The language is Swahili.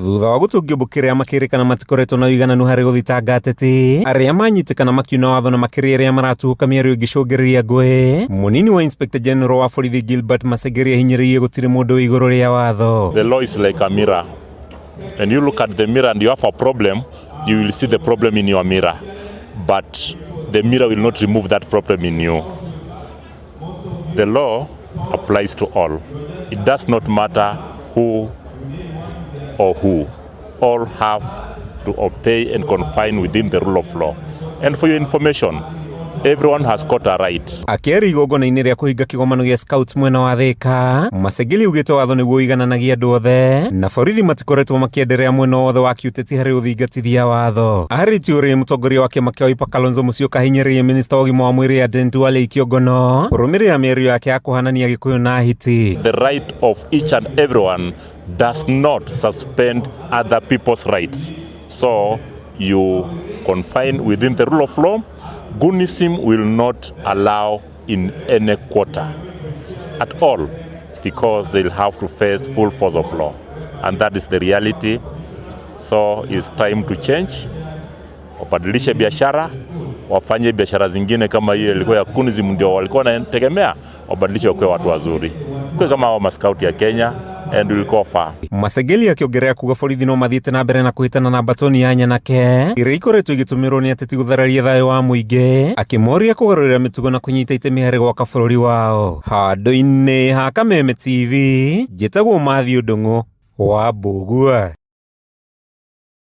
thutha wa gũtũngĩũmbũkĩrĩra makĩrĩkana matikoretwo na ũigananu harĩ gũthitanga ateti arĩa manyitĩkana makiuna watho na makĩria arĩa maratũhuka mĩario ĩngĩcũngĩrĩria ngũĩ. Mũnini wa Inspector General wa borithi Gilbert Masengeri ahinyĩrĩirie gũtirĩ mũndũ wĩ igũrũ rĩa watho. The law is like a mirror. When you look at the mirror and you have a problem, you will see the problem in your mirror. But the mirror will not remove that problem in you. The law applies to all. It does not matter who or who. All have to obey and confine within the rule of law. And for your information, everyone has got a right. Akĩaria igongona-inĩ rĩa kũhinga kĩgomano gĩa Scouts mwena wa Thika, Masengeri augĩte watho nĩguo ũigananagia andũ othe na borithi matikoretwo makĩenderea mwena wothe wa kĩũteti harĩ ũthingatithia watho. Arĩtie ũrĩa mũtongoria wa kĩama kĩa Wiper Kalonzo Musyoka ahinyĩrĩirie minista wa ũgima wa mwĩrĩ Aden Duale Kĩongono kũrũmĩrĩra mĩario yake ya kũhanania Gĩkũyũ na Ahiti. The right of each and everyone does not suspend other people's rights. So you confine within the rule of law. Goonism will not allow in any quarter at all because they'll have to face full force of law. And that is the reality. So it's time to change. Wabadilishe biashara, wafanye biashara zingine kama hiyo ilikuwa ya Goonism ndio walikuwa wanategemea, wabadilishe wakuwe watu wazuri. Kwa kama hao maskauti ya Kenya and will go far. Masengeri akĩongerera kuga borithi no mathiĩte na mbere na kũhĩtana na batoni ya Nyanake ĩrĩa ikoretwo igĩtũmĩrwo nĩ ateti gũthararia thayũ wa mũingĩ, akĩmoria kũgarũrĩra mĩtugo na kũnyita itemi harĩ gwaka bũrũri wao. Handũ-inĩ ha Kameme TV, njĩtagwo Matthew Ndung'u wa Mbũgua.